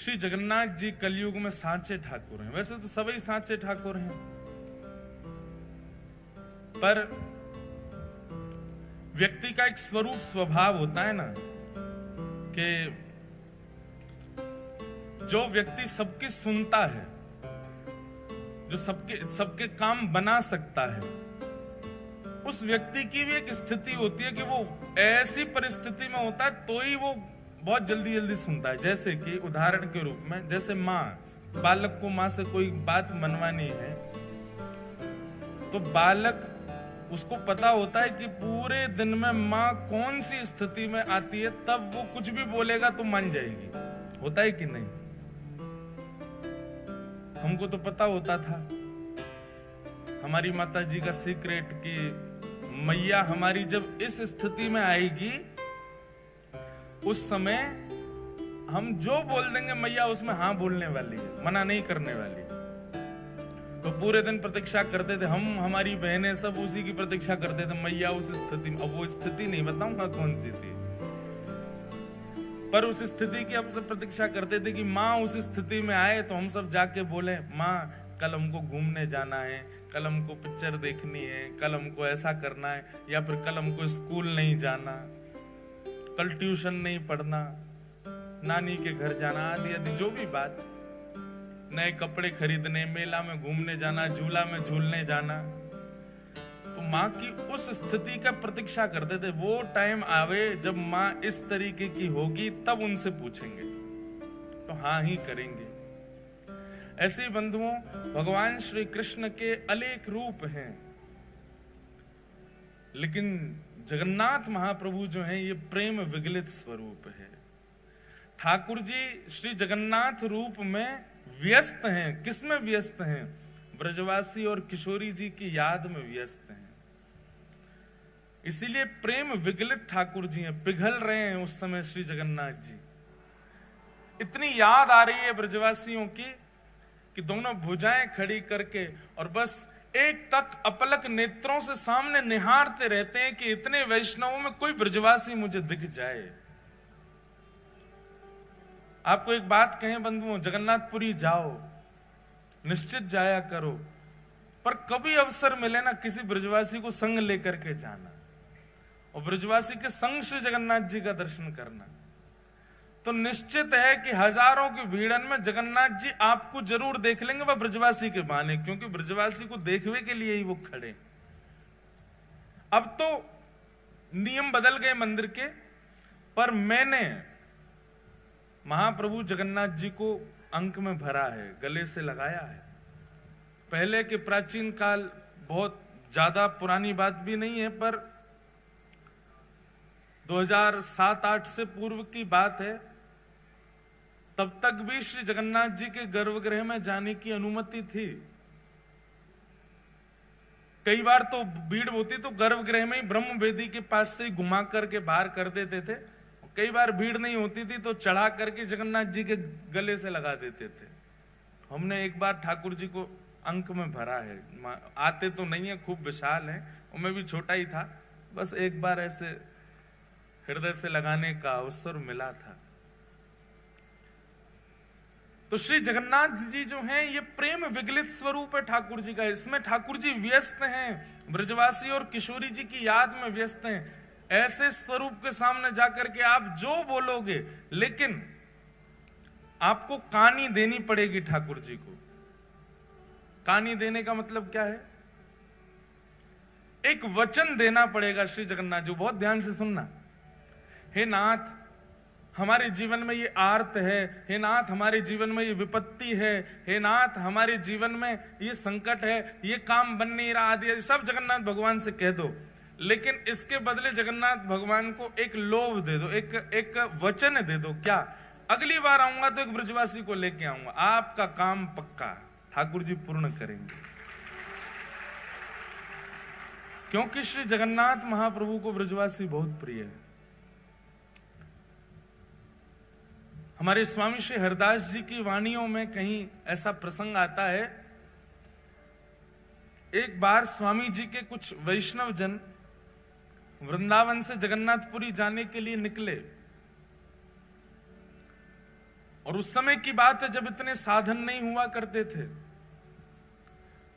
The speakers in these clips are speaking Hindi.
श्री जगन्नाथ जी कलयुग में सांचे ठाकुर हैं। वैसे तो सभी सांचे ठाकुर हैं, पर व्यक्ति का एक स्वरूप स्वभाव होता है ना कि जो व्यक्ति सबकी सुनता है, जो सबके काम बना सकता है, उस व्यक्ति की भी एक स्थिति होती है कि वो ऐसी परिस्थिति में होता है तो ही वो बहुत जल्दी जल्दी सुनता है। जैसे कि उदाहरण के रूप में, जैसे माँ, बालक को माँ से कोई बात मनवानी है तो बालक, उसको पता होता है कि पूरे दिन में माँ कौन सी स्थिति में आती है, तब वो कुछ भी बोलेगा तो मान जाएगी। होता है कि नहीं? हमको तो पता होता था, हमारी माता जी का सीक्रेट, कि मैया हमारी जब इस स्थिति में आएगी उस समय हम जो बोल देंगे मैया उसमें हाँ बोलने वाली है, मना नहीं करने वाली। तो पूरे दिन प्रतीक्षा करते थे हम, हमारी बहनें सब उसी की प्रतीक्षा करते थे, मैया उस स्थिति में। अब वो स्थिति नहीं बताऊंगा कौन सी थी, पर उस स्थिति की हम सब प्रतीक्षा करते थे कि माँ उस स्थिति में आए तो हम सब जाके बोले, माँ कल हमको घूमने जाना है, कल हमको पिक्चर देखनी है, कल हमको ऐसा करना है, या फिर कल हमको स्कूल नहीं जाना, कल ट्यूशन नहीं पढ़ना, नानी के घर जाना, आदि आदि जो भी बात, नए कपड़े खरीदने, मेला में घूमने जाना, झूला में झूलने जाना। तो माँ की उस स्थिति का प्रतीक्षा करते थे, वो टाइम आवे जब माँ इस तरीके की होगी तब उनसे पूछेंगे तो हाँ ही करेंगे। ऐसे बंधुओं, भगवान श्री कृष्ण के अनेक रूप हैं, लेकिन जगन्नाथ महाप्रभु जो हैं ये प्रेम विगलित स्वरूप है। ठाकुर जी श्री जगन्नाथ रूप में व्यस्त हैं। किसमें व्यस्त हैं? ब्रजवासी और किशोरी जी की याद में व्यस्त हैं। इसीलिए प्रेम विगलित ठाकुर जी हैं, पिघल रहे हैं उस समय श्री जगन्नाथ जी। इतनी याद आ रही है ब्रजवासियों की कि दोनों भुजाएं खड़ी करके और बस एक टक अपलक नेत्रों से सामने निहारते रहते हैं कि इतने वैष्णवों में कोई ब्रजवासी मुझे दिख जाए। आपको एक बात कहें बंधुओं, जगन्नाथपुरी जाओ, निश्चित जाया करो, पर कभी अवसर मिले ना किसी ब्रजवासी को संग लेकर के जाना और ब्रजवासी के संग श्री जगन्नाथ जी का दर्शन करना, तो निश्चित है कि हजारों की भीड़न में जगन्नाथ जी आपको जरूर देख लेंगे, वह ब्रजवासी के बहाने, क्योंकि ब्रजवासी को देखने के लिए ही वो खड़े। अब तो नियम बदल गए मंदिर के, पर मैंने महाप्रभु जगन्नाथ जी को अंक में भरा है, गले से लगाया है। पहले के प्राचीन काल, बहुत ज्यादा पुरानी बात भी नहीं है, पर 2007-8 से पूर्व की बात है, तब तक भी श्री जगन्नाथ जी के गर्भगृह में जाने की अनुमति थी। कई बार तो भीड़ होती तो गर्भगृह में ही ब्रह्म वेदी के पास से ही घुमा करके बाहर कर देते थे। कई बार भीड़ नहीं होती थी तो चढ़ा करके जगन्नाथ जी के गले से लगा देते थे। हमने एक बार ठाकुर जी को अंक में भरा है, आते तो नहीं है, खूब विशाल है, और मैं भी छोटा ही था, बस एक बार ऐसे हृदय से लगाने का अवसर मिला था। तो श्री जगन्नाथ जी जो हैं ये प्रेम विगलित स्वरूप है ठाकुर जी का। इसमें ठाकुर जी व्यस्त हैं, ब्रजवासी और किशोरी जी की याद में व्यस्त हैं। ऐसे स्वरूप के सामने जाकर के आप जो बोलोगे, लेकिन आपको कानी देनी पड़ेगी ठाकुर जी को। कानी देने का मतलब क्या है? एक वचन देना पड़ेगा श्री जगन्नाथ जी। बहुत ध्यान से सुनना। हे नाथ, हमारे जीवन में ये आर्त है, हे नाथ हमारे जीवन में ये विपत्ति है, हे नाथ हमारे जीवन में ये संकट है, ये काम बन नहीं रहा, आदि सब जगन्नाथ भगवान से कह दो। लेकिन इसके बदले जगन्नाथ भगवान को एक लोभ दे दो, एक वचन दे दो। क्या? अगली बार आऊंगा तो एक ब्रजवासी को लेके आऊंगा, आपका काम पक्का ठाकुर जी पूर्ण करेंगे। क्योंकि श्री जगन्नाथ महाप्रभु को ब्रजवासी बहुत प्रिय है। हमारे स्वामी श्री हरदास जी की वाणियों में कहीं ऐसा प्रसंग आता है, एक बार स्वामी जी के कुछ वैष्णव जन वृंदावन से जगन्नाथपुरी जाने के लिए निकले। और उस समय की बात है जब इतने साधन नहीं हुआ करते थे।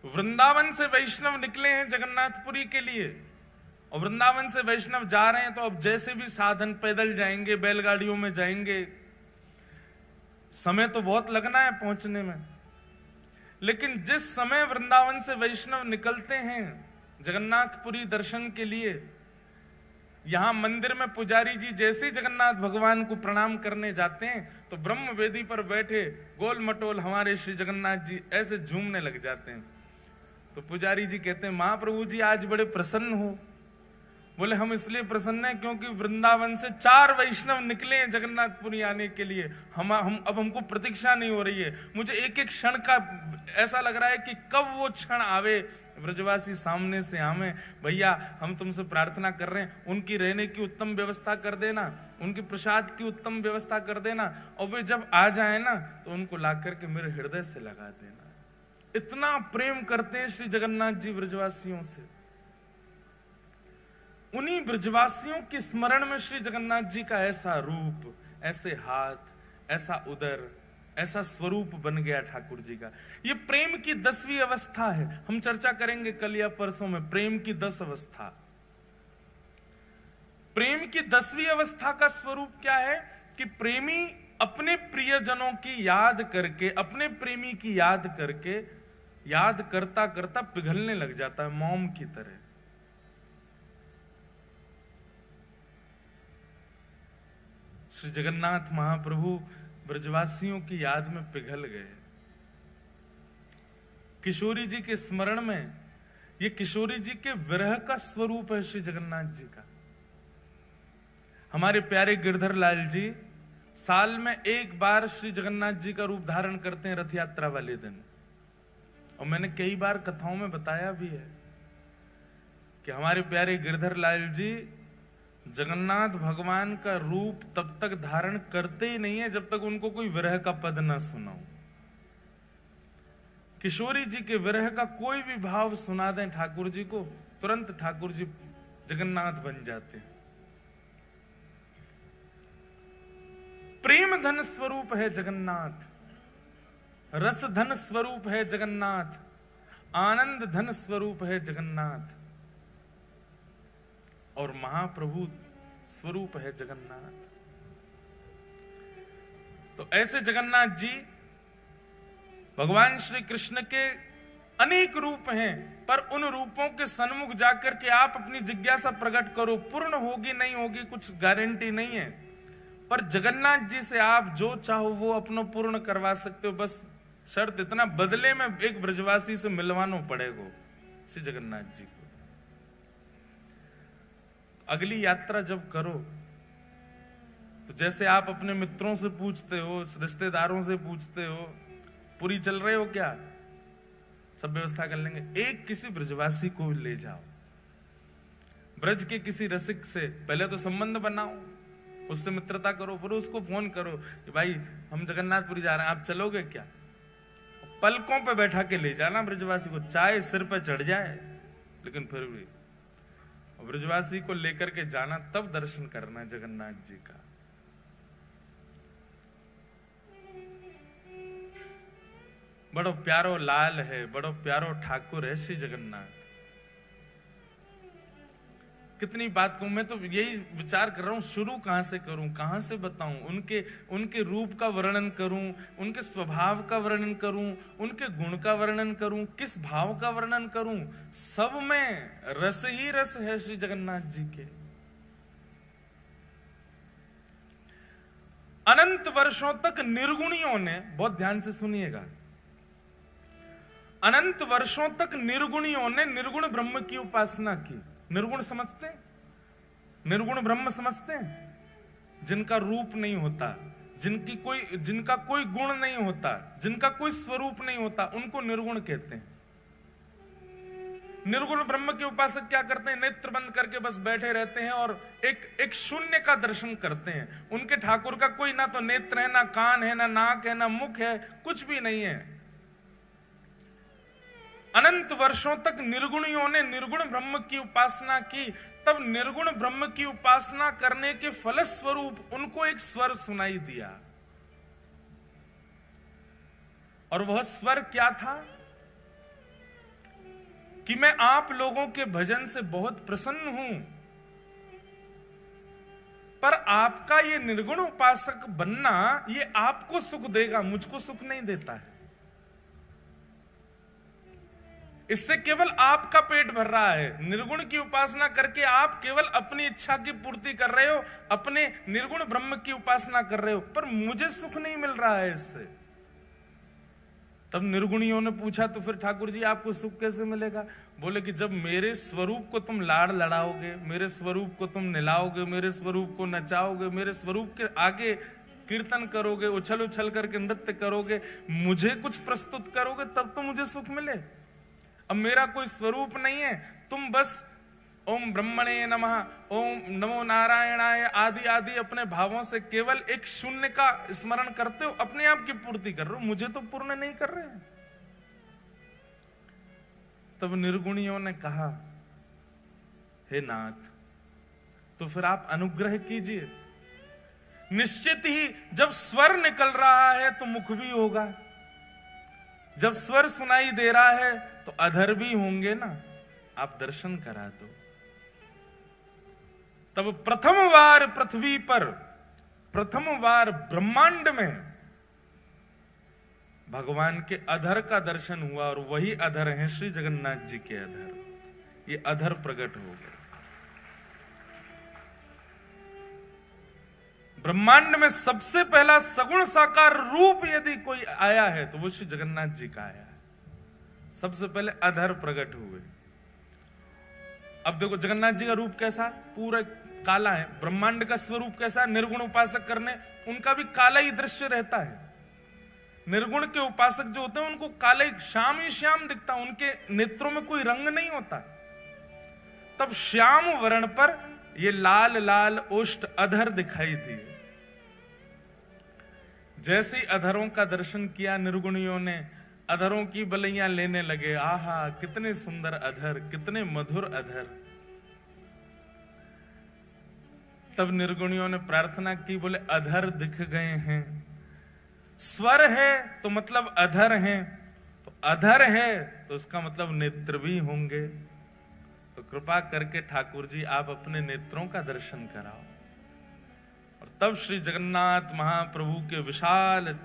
वृंदावन से वैष्णव निकले हैं जगन्नाथपुरी के लिए, और वृंदावन से वैष्णव जा रहे हैं तो अब जैसे भी साधन, पैदल जाएंगे, बैलगाड़ियों में जाएंगे, समय तो बहुत लगना है पहुंचने में। लेकिन जिस समय वृंदावन से वैष्णव निकलते हैं जगन्नाथपुरी दर्शन के लिए, यहां मंदिर में पुजारी जी जैसे जगन्नाथ भगवान को प्रणाम करने जाते हैं तो ब्रह्म वेदी पर बैठे गोल मटोल हमारे श्री जगन्नाथ जी ऐसे झूमने लग जाते हैं। तो पुजारी जी कहते हैं, महाप्रभु जी आज बड़े प्रसन्न हो। बोले, हम इसलिए प्रसन्न हैं क्योंकि वृंदावन से 4 वैष्णव निकले हैं जगन्नाथपुरी आने के लिए। हम अब हमको प्रतीक्षा नहीं हो रही है। मुझे एक एक क्षण का ऐसा लग रहा है कि कब वो क्षण आवे, ब्रजवासी सामने से आवे। भैया हम तुमसे प्रार्थना कर रहे हैं, उनकी रहने की उत्तम व्यवस्था कर देना, उनके प्रसाद की उत्तम व्यवस्था कर देना, और वे जब आ जाए ना तो उनको ला करके मेरे हृदय से लगा देना। इतना प्रेम करते हैं श्री जगन्नाथ जी ब्रजवासियों से। उन्हीं ब्रजवासियों के स्मरण में श्री जगन्नाथ जी का ऐसा रूप, ऐसे हाथ, ऐसा उदर, ऐसा स्वरूप बन गया ठाकुर जी का। ये प्रेम की 10वीं अवस्था है। हम चर्चा करेंगे कल या परसों में प्रेम की 10 अवस्था। प्रेम की 10वीं अवस्था का स्वरूप क्या है कि प्रेमी अपने प्रियजनों की याद करके, अपने प्रेमी की याद करके, याद करता करता पिघलने लग जाता है मोम की तरह। श्री जगन्नाथ महाप्रभु ब्रजवासियों की याद में पिघल गए। किशोरी जी के स्मरण में, ये किशोरी जी के विरह का स्वरूप है श्री जगन्नाथ जी का। हमारे प्यारे गिरधर लाल जी साल में एक बार श्री जगन्नाथ जी का रूप धारण करते हैं रथ यात्रा वाले दिन। और मैंने कई बार कथाओं में बताया भी है कि हमारे प्यारे गिरधर लाल जी जगन्नाथ भगवान का रूप तब तक धारण करते ही नहीं है जब तक उनको कोई विरह का पद ना सुनाओ। किशोरी जी के विरह का कोई भी भाव सुना दें ठाकुर जी को, तुरंत ठाकुर जी जगन्नाथ बन जाते हैं। प्रेम धन स्वरूप है जगन्नाथ, रस धन स्वरूप है जगन्नाथ, आनंद धन स्वरूप है जगन्नाथ, और महाप्रभु स्वरूप है जगन्नाथ। तो ऐसे जगन्नाथ जी भगवान श्री कृष्ण के अनेक रूप हैं, पर उन रूपों के सन्मुख जाकर के आप अपनी जिज्ञासा प्रकट करो। पूर्ण होगी नहीं होगी कुछ गारंटी नहीं है, पर जगन्नाथ जी से आप जो चाहो वो अपना पूर्ण करवा सकते हो। बस शर्त इतना, बदले में एक ब्रजवासी से मिलवाना पड़ेगा श्री जगन्नाथ जी को। अगली यात्रा जब करो तो जैसे आप अपने मित्रों से पूछते हो, रिश्तेदारों से पूछते हो, पूरी चल रहे हो क्या, सब व्यवस्था कर लेंगे। एक किसी ब्रजवासी को ले जाओ, ब्रज के किसी रसिक से पहले तो संबंध बनाओ, उससे मित्रता करो, फिर उसको फोन करो कि भाई हम जगन्नाथपुरी जा रहे हैं, आप चलोगे क्या। पलकों पे बैठा के ले जाना ब्रजवासी को, चाहे सिर पे चढ़ जाए, लेकिन फिर भी ब्रजवासी को लेकर के जाना, तब दर्शन करना है जगन्नाथ जी का। बड़ो प्यारो लाल है, बड़ो प्यारो ठाकुर है श्री जगन्नाथ। कितनी बात कहूं, मैं तो यही विचार कर रहा हूं शुरू कहां से करूं, कहां से बताऊं, उनके रूप का वर्णन करूं, उनके स्वभाव का वर्णन करूं, उनके गुण का वर्णन करूं, किस भाव का वर्णन करूं। सब में रस ही रस है श्री जगन्नाथ जी के। अनंत वर्षों तक निर्गुणियों ने, बहुत ध्यान से सुनिएगा, अनंत वर्षों तक निर्गुणियों ने निर्गुण ब्रह्म की उपासना की। निर्गुण समझते हैं, निर्गुण ब्रह्म समझते हैं, जिनका रूप नहीं होता, जिनका कोई गुण नहीं होता, जिनका कोई स्वरूप नहीं होता, उनको निर्गुण कहते हैं। निर्गुण ब्रह्म के उपासक क्या करते हैं, नेत्र बंद करके बस बैठे रहते हैं और एक शून्य का दर्शन करते हैं। उनके ठाकुर का कोई ना तो नेत्र है, ना कान है, ना नाक है, ना मुख है, कुछ भी नहीं है। अनंत वर्षों तक निर्गुणियों ने निर्गुण ब्रह्म की उपासना की, तब निर्गुण ब्रह्म की उपासना करने के फलस्वरूप उनको एक स्वर सुनाई दिया। और वह स्वर क्या था कि मैं आप लोगों के भजन से बहुत प्रसन्न हूं, पर आपका ये निर्गुण उपासक बनना ये आपको सुख देगा, मुझको सुख नहीं देता है। इससे केवल आपका पेट भर रहा है। निर्गुण की उपासना करके आप केवल अपनी इच्छा की पूर्ति कर रहे हो, अपने निर्गुण ब्रह्म की उपासना कर रहे हो, पर मुझे सुख नहीं मिल रहा है इससे। तब निर्गुणियों ने पूछा, तो फिर ठाकुर जी आपको सुख कैसे मिलेगा? बोले कि जब मेरे स्वरूप को तुम लाड़ लड़ाओगे, मेरे स्वरूप को तुम निलाओगे, मेरे स्वरूप को नचाओगे, मेरे स्वरूप के आगे कीर्तन करोगे, उछल उछल करके नृत्य करोगे, मुझे कुछ प्रस्तुत करोगे, तब तो मुझे सुख मिले। अब मेरा कोई स्वरूप नहीं है, तुम बस ओम ब्रह्मणे नमः, ओम नमो नारायणाय आदि आदि अपने भावों से केवल एक शून्य का स्मरण करते हो, अपने आप की पूर्ति कर रहे हो, मुझे तो पूर्ण नहीं कर रहे। तब निर्गुणियों ने कहा, हे नाथ, तो फिर आप अनुग्रह कीजिए। निश्चित ही जब स्वर निकल रहा है तो मुख भी होगा, जब स्वर सुनाई दे रहा है तो अधर भी होंगे ना, आप दर्शन करा दो। तब प्रथम बार पृथ्वी पर, प्रथम बार ब्रह्मांड में भगवान के अधर का दर्शन हुआ, और वही अधर हैं श्री जगन्नाथ जी के अधर। ये अधर प्रकट हो गए। ब्रह्मांड में सबसे पहला सगुण साकार रूप यदि कोई आया है तो वो श्री जगन्नाथ जी का आया है। सबसे पहले अधर प्रकट हुए। अब देखो जगन्नाथ जी का रूप कैसा, पूरा काला है। ब्रह्मांड का स्वरूप कैसा, निर्गुण उपासक करने उनका भी काला ही दृश्य रहता है। निर्गुण के उपासक जो होते हैं उनको काले श्याम ही श्याम दिखता, उनके नेत्रों में कोई रंग नहीं होता। तब श्याम वर्ण पर ये लाल लाल ओष्ठ अधर दिखाई दिए। जैसे ही अधरों का दर्शन किया निर्गुणियों ने, अधरों की बलैया लेने लगे। आहा कितने सुंदर अधर, कितने मधुर अधर। तब निर्गुणियों ने प्रार्थना की, बोले अधर दिख गए हैं, स्वर है तो मतलब अधर हैं, तो अधर है तो उसका मतलब नेत्र भी होंगे। तो कृपा करके ठाकुर जी आप अपने नेत्रों का दर्शन कराओ। और तब श्री जगन्नाथ महाप्रभु के विशाल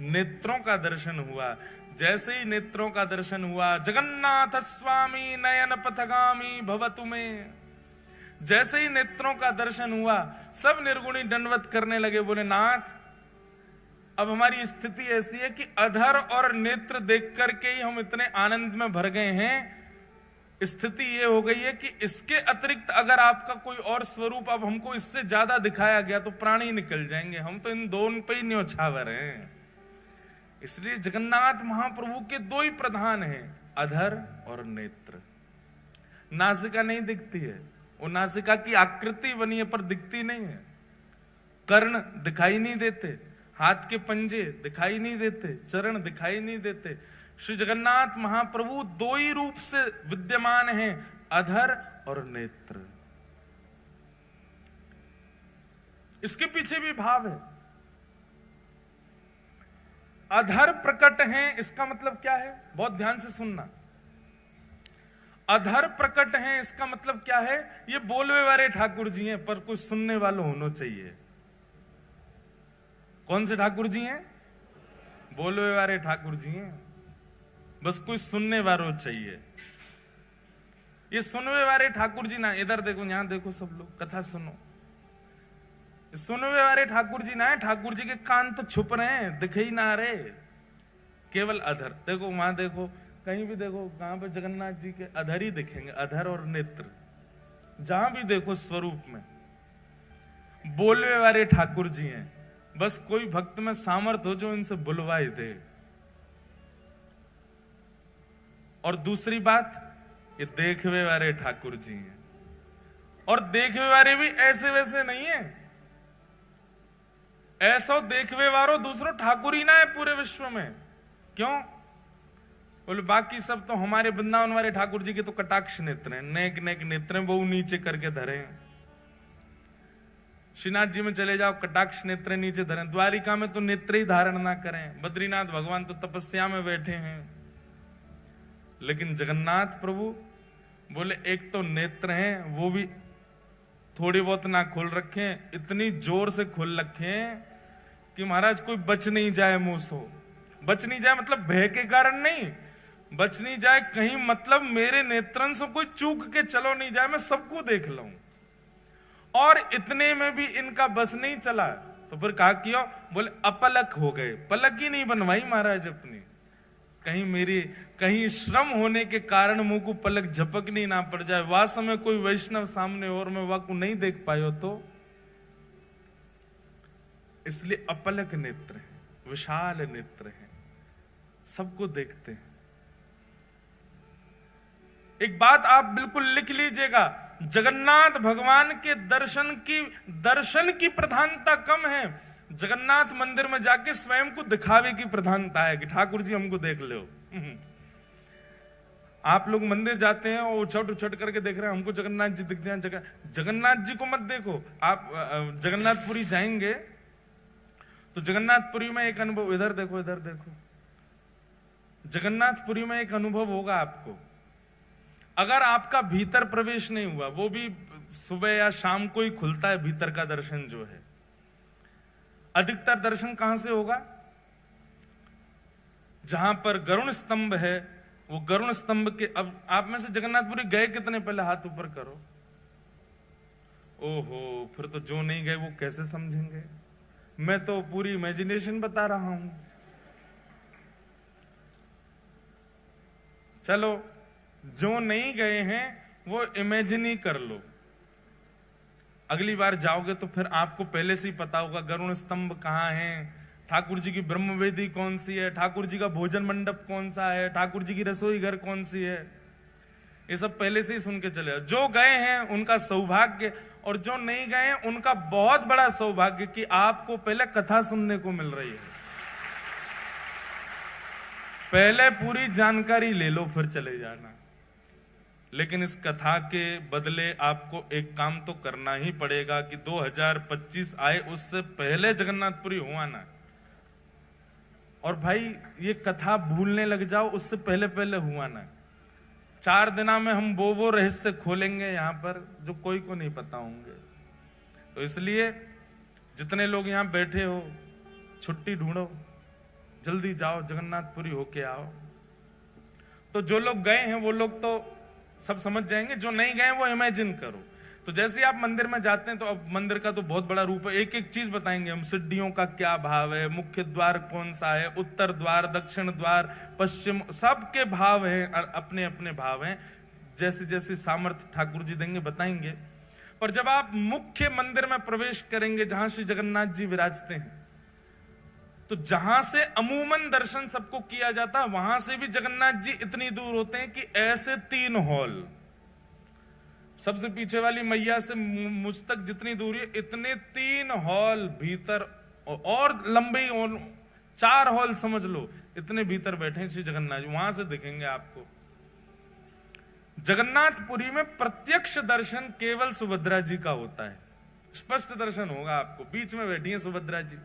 नेत्रों का दर्शन हुआ। जैसे ही नेत्रों का दर्शन हुआ, जगन्नाथ स्वामी नयन पथगामी भवतु में, जैसे ही नेत्रों का दर्शन हुआ सब निर्गुणी दंडवत करने लगे। बोले नाथ अब हमारी स्थिति ऐसी है कि अधर और नेत्र देख करके ही हम इतने आनंद में भर गए हैं। स्थिति ये हो गई है कि इसके अतिरिक्त अगर आपका कोई और स्वरूप अब हमको इससे ज्यादा दिखाया गया तो प्राण ही निकल जाएंगे, हम तो इन दोनों पे ही न्योछावर हैं। इसलिए जगन्नाथ महाप्रभु के दो ही प्रधान हैं, अधर और नेत्र। नासिका नहीं दिखती है, वो नासिका की आकृति बनी है पर दिखती नहीं है। कर्ण दिखाई नहीं देते, हाथ के पंजे दिखाई नहीं देते, चरण दिखाई नहीं देते। श्री जगन्नाथ महाप्रभु दो ही रूप से विद्यमान हैं, अधर और नेत्र। इसके पीछे भी भाव है। अधर प्रकट हैं, इसका मतलब क्या है, बहुत ध्यान से सुनना। अधर प्रकट हैं इसका मतलब क्या है, ये बोलवे वाले ठाकुर जी हैं पर कुछ सुनने वालों होना चाहिए। कौन से ठाकुर जी हैं? बोलवे वाले ठाकुर जी हैं, बस कोई सुनने वालों चाहिए। ये सुनवे वाले ठाकुर जी ना, इधर देखो यहां देखो सब लोग कथा सुनो। सुनवे वाले ठाकुर जी ना है, ठाकुर जी के कान तो छुप रहे हैं, दिखे ही ना रहे, केवल अधर। देखो वहां देखो, कहीं भी देखो, कहां पे जगन्नाथ जी के अधर ही दिखेंगे, अधर और नेत्र। जहां भी देखो स्वरूप में बोलवे वाले ठाकुर जी हैं। बस कोई भक्त में सामर्थ हो जो इनसे बुलवाए दे। और दूसरी बात, ये देखवे वाले ठाकुर जी हैं, और देखवे वाले भी ऐसे वैसे नहीं है। ऐसा देखवे वालो दूसरों ठाकुर ही ना है पूरे विश्व में। क्यों? बोले बाकी सब तो हमारे वृंदावन वाले ठाकुर जी के तो कटाक्ष नेत्र हैं, नेक नेक नेत्र हैं, वो नीचे करके धरे हैं। श्रीनाथ जी में चले जाओ, कटाक्ष नेत्र नीचे धरें। द्वारिका में तो नेत्र ही धारण ना करें। बद्रीनाथ भगवान तो तपस्या में बैठे हैं। लेकिन जगन्नाथ प्रभु बोले एक तो नेत्र हैं, वो भी थोड़ी बहुत ना खोल रखे, इतनी जोर से खोल रखे कि महाराज कोई बच नहीं जाए मुंह से। बच नहीं जाए मतलब भय के कारण नहीं, बच नहीं जाए कहीं मतलब मेरे नेत्रन से कोई चूक के चलो नहीं जाए, मैं सबको देख लूं। और इतने में भी इनका बस नहीं चला, तो फिर कहा किया, बोले अपलक हो गए। पलक ही नहीं बनवाई महाराज अपनी, कहीं श्रम होने के कारण मुंह को पलक झपकनी ना पड़ जाए। वह समय कोई वैष्णव सामने और मैं वह को नहीं देख पायो, तो इसलिए अपलक नेत्र है, विशाल नेत्र है, सबको देखते हैं। एक बात आप बिल्कुल लिख लीजिएगा, जगन्नाथ भगवान के दर्शन की प्रधानता कम है, जगन्नाथ मंदिर में जाके स्वयं को दिखावे की प्रधानता है कि ठाकुर जी हमको देख लो। आप लोग मंदिर जाते हैं और उछट उछट करके देख रहे हैं हमको जगन्नाथ जी दिख जाए। जगन्नाथ जी को मत देखो। आप जगन्नाथपुरी जाएंगे तो जगन्नाथपुरी में एक अनुभव, इधर देखो इधर देखो, जगन्नाथपुरी में एक अनुभव होगा आपको। अगर आपका भीतर प्रवेश नहीं हुआ, वो भी सुबह या शाम को ही खुलता है भीतर का दर्शन जो है, अधिकतर दर्शन कहां से होगा? जहां पर गरुण स्तंभ है, वो गरुण स्तंभ के, अब आप में से जगन्नाथपुरी गए कितने, पहले हाथ ऊपर करो। ओहो, फिर तो जो नहीं गए वो कैसे समझेंगे? मैं तो पूरी इमेजिनेशन बता रहा हूं। चलो, जो नहीं गए हैं वो इमेजिन ही कर लो। अगली बार जाओगे तो फिर आपको पहले से ही पता होगा गरुण स्तंभ कहाँ है, ठाकुर जी की ब्रह्मवेदी कौन सी है, ठाकुर जी का भोजन मंडप कौन सा है, ठाकुर जी की रसोई घर कौन सी है। ये सब पहले से ही सुन के चले। जो गए हैं उनका सौभाग्य, और जो नहीं गए हैं उनका बहुत बड़ा सौभाग्य कि आपको पहले कथा सुनने को मिल रही है। पहले पूरी जानकारी ले लो फिर चले जाना। लेकिन इस कथा के बदले आपको एक काम तो करना ही पड़ेगा कि 2025 आए उससे पहले जगन्नाथपुरी हुआ ना। और भाई ये कथा भूलने लग जाओ उससे पहले पहले हुआ ना। 4 दिना में हम वो रहस्य खोलेंगे यहाँ पर जो कोई को नहीं पता होंगे। तो इसलिए जितने लोग यहाँ बैठे हो, छुट्टी ढूंढो, जल्दी जाओ, जगन्नाथपुरी होके आओ। तो जो लोग गए हैं वो लोग तो सब समझ जाएंगे, जो नहीं गए वो इमेजिन करो। तो जैसे आप मंदिर में जाते हैं तो अब मंदिर का तो बहुत बड़ा रूप है, एक एक चीज बताएंगे हम। सिद्धियों का क्या भाव है, मुख्य द्वार कौन सा है, उत्तर द्वार, दक्षिण द्वार, पश्चिम, सबके भाव है, अपने अपने भाव हैं। जैसे जैसे सामर्थ्य ठाकुर जी देंगे बताएंगे। पर जब आप मुख्य मंदिर में प्रवेश करेंगे जहां श्री जगन्नाथ जी विराजते हैं, तो जहां से अमूमन दर्शन सबको किया जाता है वहां से भी जगन्नाथ जी इतनी दूर होते हैं कि ऐसे 3 हॉल, सबसे पीछे वाली मैया से मुझ तक जितनी दूरी है इतने 3 हॉल भीतर, और लंबे, और 4 हॉल समझ लो, इतने भीतर बैठे श्री जगन्नाथ जी, वहां से दिखेंगे आपको। जगन्नाथपुरी में प्रत्यक्ष दर्शन केवल सुभद्रा जी का होता है, स्पष्ट दर्शन होगा आपको। बीच में बैठी है सुभद्रा जी।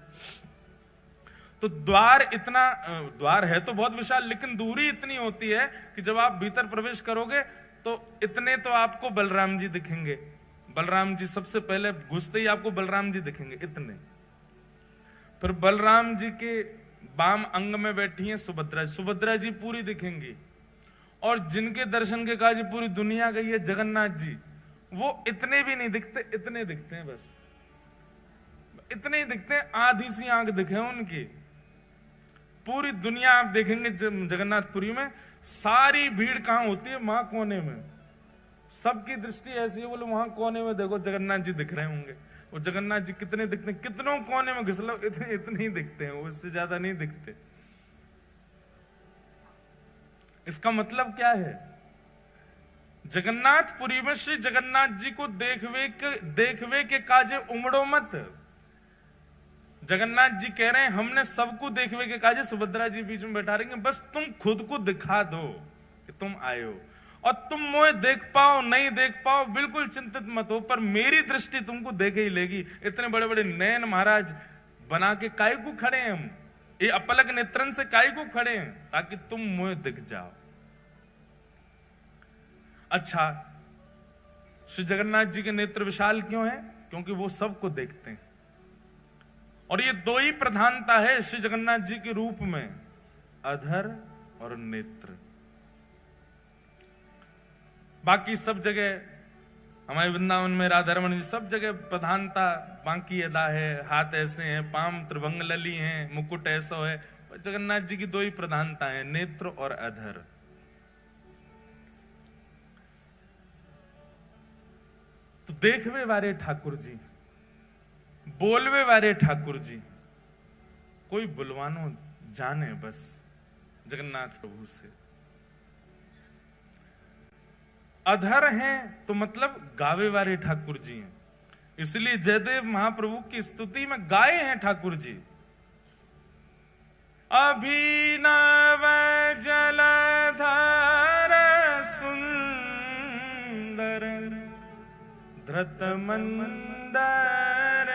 तो द्वार है तो बहुत विशाल, लेकिन दूरी इतनी होती है कि जब आप भीतर प्रवेश करोगे तो इतने तो आपको बलराम जी दिखेंगे। बलराम जी सबसे पहले घुसते ही आपको बलराम जी दिखेंगे इतने। फिर बलराम जी के बाम अंग में बैठी हैं सुभद्रा जी, सुभद्रा जी पूरी दिखेंगी। और जिनके दर्शन के काज पूरी दुनिया गई है, जगन्नाथ जी, वो इतने भी नहीं दिखते, इतने दिखते हैं, बस इतने ही दिखते हैं, आधी सी आंख दिखे उनकी। पूरी दुनिया आप देखेंगे जगन्नाथपुरी में, सारी भीड़ कहां होती है? वहां कोने में। सबकी दृष्टि ऐसी है, बोलो वहां कोने में देखो जगन्नाथ जी दिख रहे होंगे। वो जगन्नाथ जी कितने दिखते हैं, कितनों कोने में घिस लो, इतने ही दिखते हैं, उससे ज्यादा नहीं दिखते। इसका मतलब क्या है? जगन्नाथपुरी में श्री जगन्नाथ जी को देखवे के काजे उमड़ो मत। जगन्नाथ जी कह रहे हैं हमने सबको देखवे के काजे सुभद्रा जी बीच में बैठा रहेंगे, बस तुम खुद को दिखा दो कि तुम आए हो। और तुम मुझे देख पाओ नहीं देख पाओ बिल्कुल चिंतित मत हो, पर मेरी दृष्टि तुमको देखे ही लेगी। इतने बड़े बड़े नयन महाराज बना के काय को खड़े हैं हम, ये अपलक नेत्रन से काय को खड़े हैं, ताकि तुम मुझे दिख जाओ। अच्छा, श्री जगन्नाथ जी के नेत्र विशाल क्यों है? क्योंकि वो सबको देखते हैं। और ये दो ही प्रधानता है श्री जगन्नाथ जी के रूप में, अधर और नेत्र। बाकी सब जगह हमारे वृंदावन में राधा रमन जी सब जगह प्रधानता बांकी अदा है, हाथ ऐसे हैं, पाम त्रिभंग लली हैं, मुकुट ऐसा है। जगन्नाथ जी की दो ही प्रधानता है, नेत्र और अधर। तो देखवे वारे ठाकुर जी, बोलवे वारे ठाकुर जी, कोई बुलवानो जाने बस जगन्नाथ प्रभु से। अधर हैं तो मतलब गावे वाले ठाकुर जी हैं, इसलिए जयदेव महाप्रभु की स्तुति में गाए हैं ठाकुर जी। अभिनव जलधर सुंदर धृत मंदर,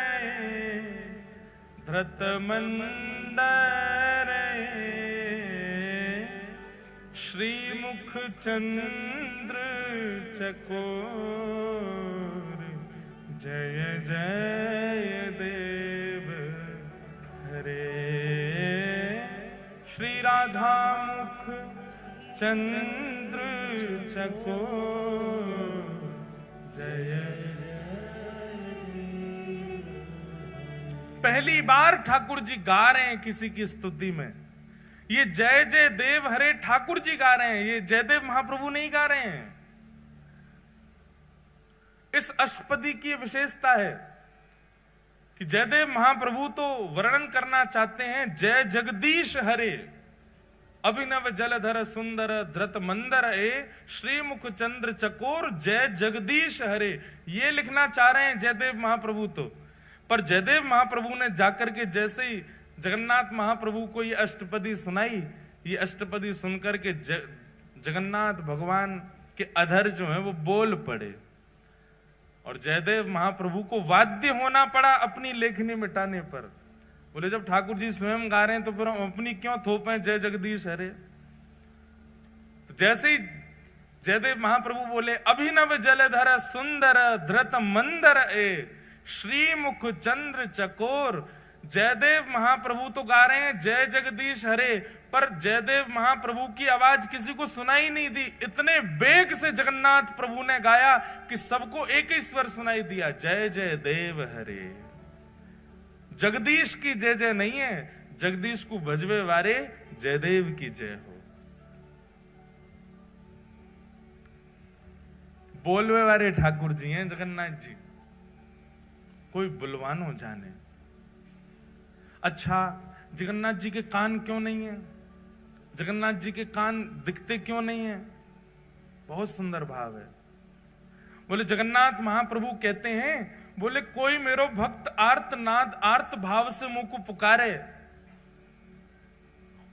धृत मंदर श्रीमुख चंद्र चकोर, जय जय देव हरे। श्री राधा मुख चंद्र चकोर, जय जय। पहली बार ठाकुर जी गा रहे हैं किसी की स्तुति में, ये जय जय देव हरे ठाकुर जी गा रहे हैं, ये जयदेव महाप्रभु नहीं गा रहे हैं। इस अष्टपदी की विशेषता है कि जयदेव महाप्रभु तो वर्णन करना चाहते हैं जय जगदीश हरे, अभिनव जलधर सुंदर धृत मंदर ए, श्रीमुख चंद्र चकोर, जय जगदीश हरे, ये लिखना चाह रहे हैं जयदेव महाप्रभु तो। पर जयदेव महाप्रभु ने जाकर के जैसे ही जगन्नाथ महाप्रभु को ये अष्टपदी सुनाई, ये अष्टपदी सुनकर के जगन्नाथ भगवान के अधर जो है वो बोल पड़े, और जयदेव महाप्रभु को वाद्य होना पड़ा अपनी लेखनी मिटाने पर। बोले जब ठाकुर जी स्वयं गा रहे हैं तो फिर हम अपनी क्यों थोपें जय जगदीश हरे। तो जैसे ही जयदेव महाप्रभु बोले अभिनव जलधर सुंदर धृत मंदर ए, श्रीमुख चंद्र चकोर, जयदेव महाप्रभु तो गा रहे हैं जय जगदीश हरे, पर जयदेव महाप्रभु की आवाज किसी को सुनाई नहीं दी। इतने बेग से जगन्नाथ प्रभु ने गाया कि सबको एक ही स्वर सुनाई दिया, जय जय देव हरे। जगदीश की जय जय नहीं है, जगदीश को भजवे वारे जयदेव की जय हो। बोलवे वारे ठाकुर जी हैं जगन्नाथ जी, कोई बुलवानो जाने। अच्छा, जगन्नाथ जी के कान क्यों नहीं है? जगन्नाथ जी के कान दिखते क्यों नहीं है? बहुत सुंदर भाव है। बोले जगन्नाथ महाप्रभु कहते हैं, बोले कोई मेरो भक्त आर्त नाद आर्त भाव से मुंह को पुकारे,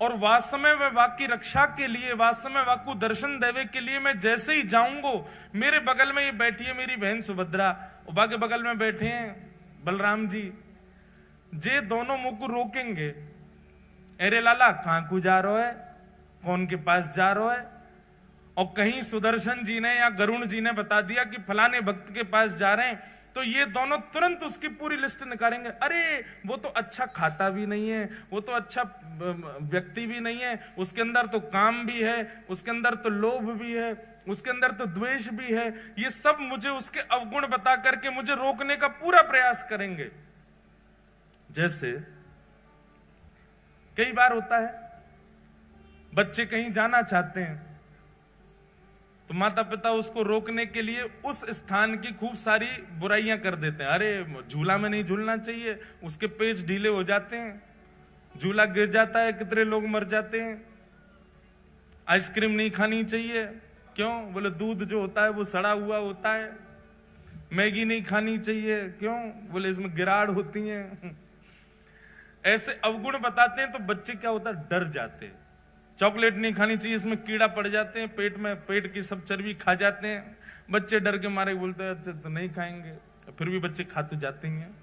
और वास्तव में वाकी रक्षा के लिए, वास्तव में वाकु दर्शन देवे के लिए मैं जैसे ही जाऊंगो, मेरे बगल में ये बैठी है मेरी बहन सुभद्रा, उबा के बगल में बैठे हैं बलराम जी, जे दोनों मुंह को रोकेंगे, अरे लाला कहां को जा रहा है, कौन के पास जा रहा है, और कहीं सुदर्शन जी ने या गरुण जी ने बता दिया कि फलाने भक्त के पास जा रहे हैं, तो ये दोनों तुरंत उसकी पूरी लिस्ट निकालेंगे। अरे वो तो अच्छा खाता भी नहीं है, वो तो अच्छा व्यक्ति भी नहीं है, उसके अंदर तो काम भी है, उसके अंदर तो लोभ भी है, उसके अंदर तो द्वेष भी है। ये सब मुझे उसके अवगुण बता करके मुझे रोकने का पूरा प्रयास करेंगे। जैसे कई बार होता है बच्चे कहीं जाना चाहते हैं तो माता पिता उसको रोकने के लिए उस स्थान की खूब सारी बुराइयां कर देते हैं। अरे झूला में नहीं झूलना चाहिए, उसके पेच ढीले हो जाते हैं, झूला गिर जाता है, कितने लोग मर जाते हैं। आइसक्रीम नहीं खानी चाहिए, क्यों? बोले दूध जो होता है वो सड़ा हुआ होता है। मैगी नहीं खानी चाहिए, क्यों? बोले इसमें गिराड़ होती हैं। ऐसे अवगुण बताते हैं तो बच्चे क्या होता है, डर जाते हैं। चॉकलेट नहीं खानी चाहिए, इसमें कीड़ा पड़ जाते हैं पेट में, पेट की सब चर्बी खा जाते हैं। बच्चे डर के मारे बोलते हैं अच्छा तो नहीं खाएंगे, फिर भी बच्चे खा तो जाते हैं।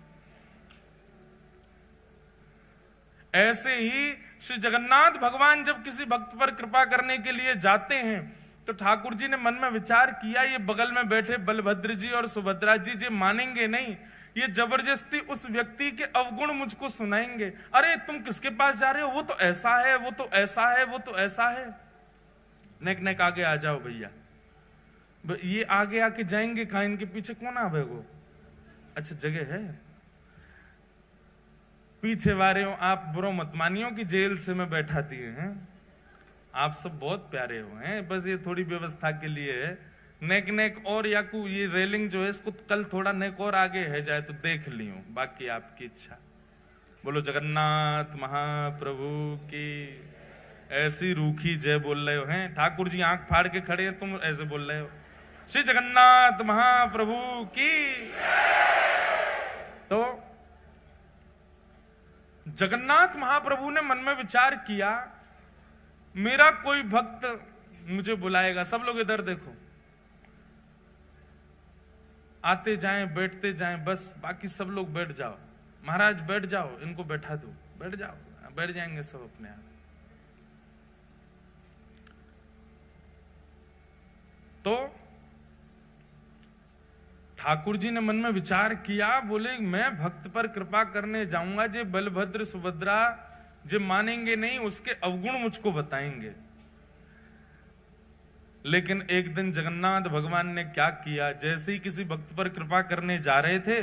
ऐसे ही श्री जगन्नाथ भगवान जब किसी भक्त पर कृपा करने के लिए जाते हैं तो ठाकुर जी ने मन में विचार किया, ये बगल में बैठे बलभद्र जी और सुभद्रा जी जे मानेंगे नहीं, ये जबरदस्ती उस व्यक्ति के अवगुण मुझको सुनाएंगे। अरे तुम किसके पास जा रहे हो, वो तो ऐसा है, वो तो ऐसा है, वो तो ऐसा है। नेक नेक आगे आ जाओ भैया, ये आगे आके जाएंगे कहां, इनके पीछे कौन आवेगो? अच्छा जगह है, पीछे वारे हो आप, बुरो मत मानियो कि जेल से मैं बैठा दिए हैं। आप सब बहुत प्यारे हो हैं, बस ये थोड़ी व्यवस्था के लिए है। नेक नेक और याकू ये रेलिंग जो है इसको कल थोड़ा नेक और आगे है जाए तो देख लियो, बाकी आपकी इच्छा। बोलो जगन्नाथ महाप्रभु की। ऐसी रूखी जय बोल रहे हो हैं, ठाकुर जी आंख फाड़ के खड़े हैं, तुम ऐसे बोल रहे हो श्री जगन्नाथ महाप्रभु की। तो जगन्नाथ महाप्रभु ने मन में विचार किया, मेरा कोई भक्त मुझे बुलाएगा। सब लोग इधर देखो, आते जाएं बैठते जाएं, बस बाकी सब लोग बैठ जाओ। महाराज बैठ जाओ, इनको बैठा दो, बैठ जाओ, बैठ जाएंगे सब अपने आप। तो ठाकुर जी ने मन में विचार किया, बोले मैं भक्त पर कृपा करने जाऊंगा, जे बलभद्र सुभद्रा जे मानेंगे नहीं, उसके अवगुण मुझको बताएंगे। लेकिन एक दिन जगन्नाथ भगवान ने क्या किया, जैसे ही किसी भक्त पर कृपा करने जा रहे थे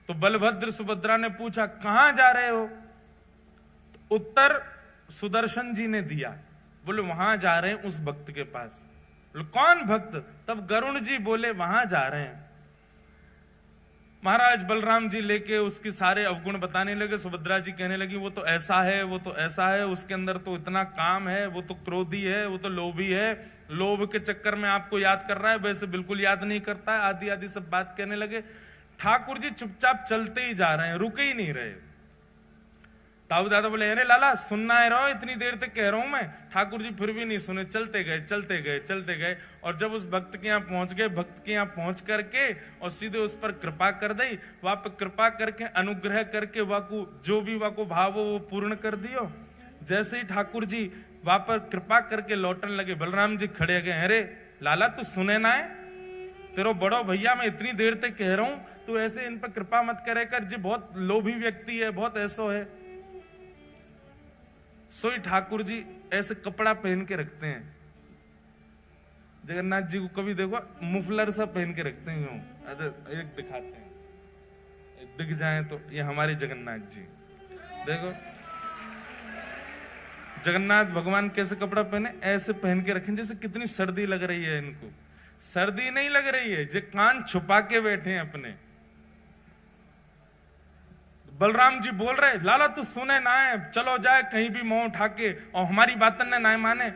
तो बलभद्र सुभद्रा ने पूछा कहां जा रहे हो? तो उत्तर सुदर्शन जी ने दिया, बोले वहां जा रहे हैं उस भक्त के पास। बोले कौन भक्त? तब गरुण जी बोले वहां जा रहे हैं। महाराज बलराम जी लेके उसके सारे अवगुण बताने लगे। सुभद्रा जी कहने लगी वो तो ऐसा है, वो तो ऐसा है, उसके अंदर तो इतना काम है, वो तो क्रोधी है, वो तो लोभी है, लोभ के चक्कर में आपको याद कर रहा है, वैसे बिल्कुल याद नहीं करता है, आदि आदि सब बात कहने लगे। ठाकुर जी चुपचाप चलते ही जा रहे हैं, रुके ही नहीं रहे। ताऊ दादा बोले अरे लाला सुनना है रहो, इतनी देर तक कह रहा हूं मैं। ठाकुर जी फिर भी नहीं सुने, चलते गए चलते गए चलते गए। और जब उस भक्त के यहाँ पहुंच गए, भक्त के यहाँ पहुंच करके और सीधे उस पर कृपा कर दी। वहां पर कृपा करके अनुग्रह करके वाकू जो भी वाको भाव हो वो पूर्ण कर दियो। जैसे ही ठाकुर जी वहां पर कृपा करके लौटने लगे, बलराम जी खड़े गए, अरे लाला तू सुने ना है, तेरो बड़ो भैया मैं इतनी देर तक कह रहा हूं, तू ऐसे इन पर कृपा मत करे कर, जी बहुत लोभी व्यक्ति है, बहुत ऐसो है। सोई ठाकुर जी ऐसे कपड़ा पहन के रखते हैं, जगन्नाथ जी को कभी देखो मुफलर सा पहन के रखते हैं, यूं एक दिखाते हैं, दिख जाए तो ये हमारे जगन्नाथ जी। देखो जगन्नाथ भगवान कैसे कपड़ा पहने, ऐसे पहन के रखें जैसे कितनी सर्दी लग रही है इनको। सर्दी नहीं लग रही है, जो कान छुपा के बैठे हैं अपने। बलराम जी बोल रहे लाला तू सुने ना है, चलो जाए कहीं भी मुंह उठा के, और हमारी बातन ने ना माने।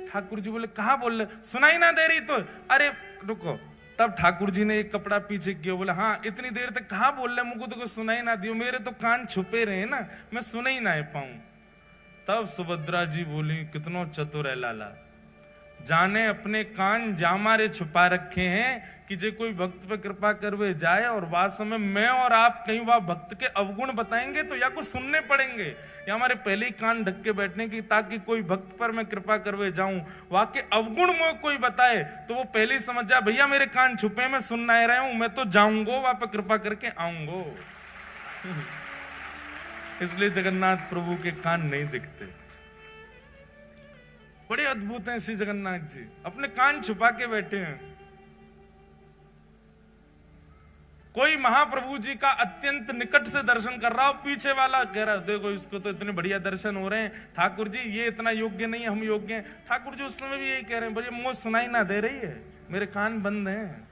ठाकुर जी बोले कहा बोल रहे, सुनाई ना दे रही तो? अरे रुको। तब ठाकुर जी ने एक कपड़ा पीछे किया, बोले हाँ इतनी देर तक कहा बोल रहे, मुझको तो सुनाई ना दियो, मेरे तो कान छुपे रहे ना, मैं सुना ही ना पाऊं। तब सुभद्रा जी बोली कितनो चतुर है लाला, जाने अपने कान जामारे छुपा रखे हैं कि जे कोई भक्त पे कृपा करवे जाए और वास्तव में मैं और आप कहीं वह भक्त के अवगुण बताएंगे तो या कुछ सुनने पड़ेंगे, या हमारे पहले ही कान ढक के बैठने की, ताकि कोई भक्त पर मैं कृपा करवे जाऊं, वहां के अवगुण मुझे कोई बताए तो वो पहले ही समझ जाए भैया मेरे कान छुपे, मैं सुनना ही रहा हूं, मैं तो जाऊंगो वहां पर कृपा करके आऊंगो। इसलिए जगन्नाथ प्रभु के कान नहीं दिखते। बड़े अद्भुत हैं श्री जगन्नाथ जी, अपने कान छुपा के बैठे हैं। कोई महाप्रभु जी का अत्यंत निकट से दर्शन कर रहा हो, पीछे वाला कह रहा है देखो इसको तो इतने बढ़िया दर्शन हो रहे हैं, ठाकुर जी ये इतना योग्य नहीं है, हम योग्य हैं। ठाकुर जी उस समय भी यही कह रहे हैं, भैया मुझे सुनाई ना दे रही है, मेरे कान बंद हैं,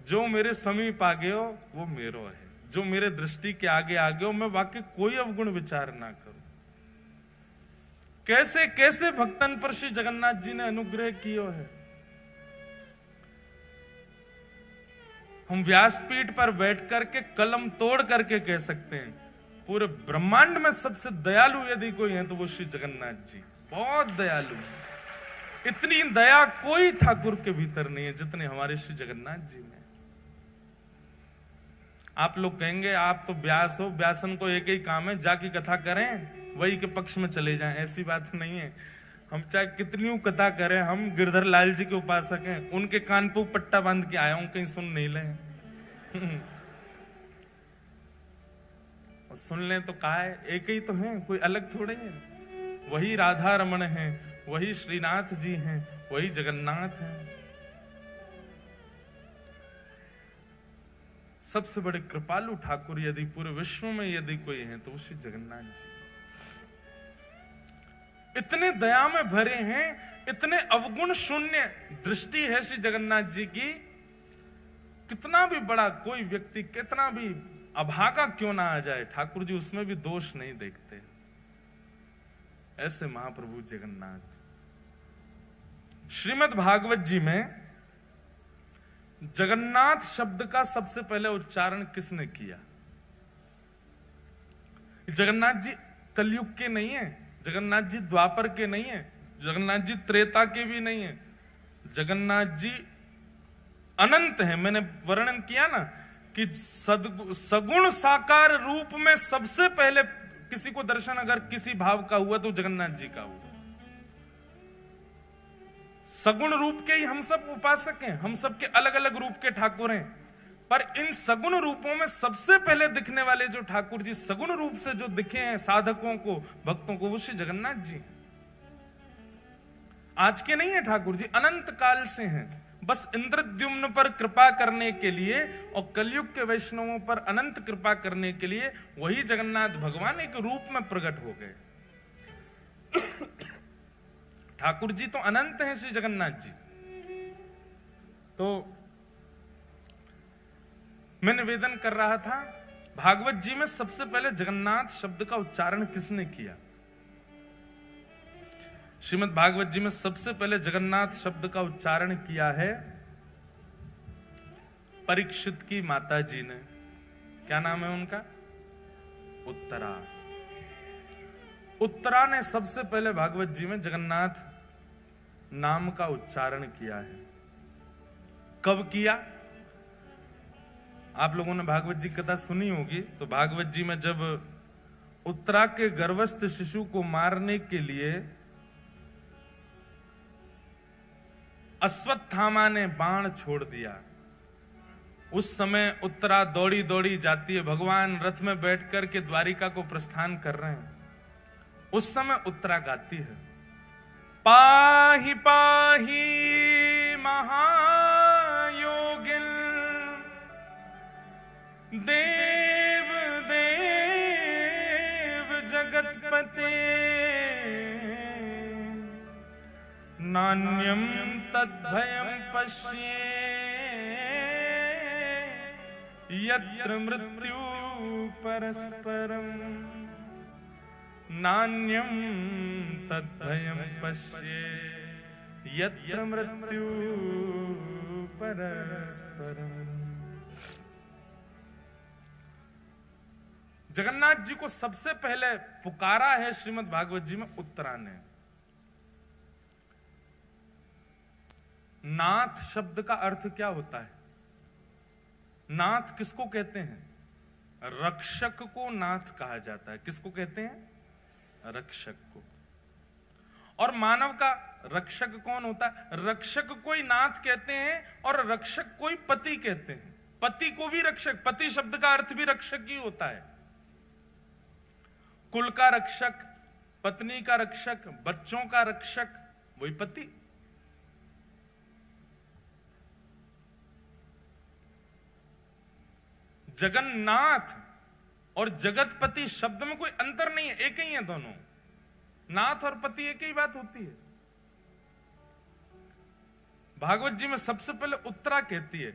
जो मेरे समीप आ गए हो वो मेरो है, जो मेरे दृष्टि के आगे आ गए हो मैं वाकई कोई अवगुण विचार ना करूं। कैसे कैसे भक्तन पर श्री जगन्नाथ जी ने अनुग्रह किया है। हम व्यासपीठ पर बैठ करके कलम तोड़ करके कह सकते हैं, पूरे ब्रह्मांड में सबसे दयालु यदि कोई है तो वो श्री जगन्नाथ जी, बहुत दयालु है। इतनी दया कोई ठाकुर के भीतर नहीं है जितने हमारे श्री जगन्नाथ जी में। आप लोग कहेंगे आप तो व्यास हो, व्यासन को एक ही काम है जाकी कथा करें, वही के पक्ष में चले जाएं। ऐसी बात नहीं है। हम चाहे कितनी कथा करें, हम गिरधर लाल जी के उपासक हैं, उनके कान पे पट्टा बांध के आया हूं, कहीं सुन नहीं ले। सुन लें तो कहा है, एक ही तो हैं, कोई अलग थोड़े हैं। वही राधा रमण हैं, वही श्रीनाथ जी हैं, वही जगन्नाथ हैं। सबसे बड़े कृपालु ठाकुर यदि पूरे विश्व में यदि कोई है तो श्री जगन्नाथ जी। इतने दया में भरे हैं, इतने अवगुण शून्य दृष्टि है श्री जगन्नाथ जी की। कितना भी बड़ा कोई व्यक्ति, कितना भी अभागा क्यों ना आ जाए, ठाकुर जी उसमें भी दोष नहीं देखते। ऐसे महाप्रभु जगन्नाथ। श्रीमद् भागवत जी में जगन्नाथ शब्द का सबसे पहले उच्चारण किसने किया? जगन्नाथ जी कलयुग के नहीं है, जगन्नाथ जी द्वापर के नहीं है, जगन्नाथ जी त्रेता के भी नहीं है। जगन्नाथ जी अनंत है। मैंने वर्णन किया ना कि सगुण साकार रूप में सबसे पहले किसी को दर्शन अगर किसी भाव का हुआ तो जगन्नाथ जी का हुआ। सगुण रूप के ही हम सब उपासक हैं, हम सब के अलग अलग रूप के ठाकुर हैं, पर इन सगुण रूपों में सबसे पहले दिखने वाले जो ठाकुर जी सगुण रूप से जो दिखे हैं साधकों को, भक्तों को, वो श्री जगन्नाथ जी। आज के नहीं है ठाकुर जी, अनंत काल से हैं। बस इंद्रद्युम्न पर कृपा करने के लिए और कलयुग के वैष्णवों पर अनंत कृपा करने के लिए वही जगन्नाथ भगवान एक रूप में प्रकट हो गए। ठाकुर जी तो अनंत हैं श्री जगन्नाथ जी। तो मैं निवेदन कर रहा था, भागवत जी में सबसे पहले जगन्नाथ शब्द का उच्चारण किसने किया? श्रीमद् भागवत जी में सबसे पहले जगन्नाथ शब्द का उच्चारण किया है परीक्षित की माता जी ने। क्या नाम है उनका? उत्तरा। उत्तरा ने सबसे पहले भागवत जी में जगन्नाथ नाम का उच्चारण किया है। कब किया? आप लोगों ने भागवत जी कथा सुनी होगी। तो भागवत जी में जब उत्तरा के गर्भस्थ शिशु को मारने के लिए अश्वत्थामा ने बाण छोड़ दिया, उस समय उत्तरा दौड़ी दौड़ी जाती है। भगवान रथ में बैठकर के द्वारिका को प्रस्थान कर रहे हैं। उस समय उत्तरा गाती है, पाहि पाहि महायोगिन देव देव जगतपते नान्यम तद्भयं पश्ये यत्र मृत्यु परस्परम नान्यम तद्भयं पश्ये यत्र मृत्यु परस्परम। जगन्नाथ जी को सबसे पहले पुकारा है श्रीमद् भागवत जी में उत्तरा ने। नाथ शब्द का अर्थ क्या होता है? नाथ किसको कहते हैं? रक्षक को नाथ कहा जाता है। किसको कहते हैं? रक्षक को। और मानव का रक्षक कौन होता है? रक्षक कोई नाथ कहते हैं और रक्षक कोई पति कहते हैं। पति को भी रक्षक, पति शब्द का अर्थ भी रक्षक ही होता है। कुल का रक्षक, पत्नी का रक्षक, बच्चों का रक्षक, वही पति। जगन्नाथ और जगतपति शब्द में कोई अंतर नहीं है, एक ही है दोनों। नाथ और पति एक ही बात होती है। भागवत जी में सबसे पहले उत्तरा कहती है।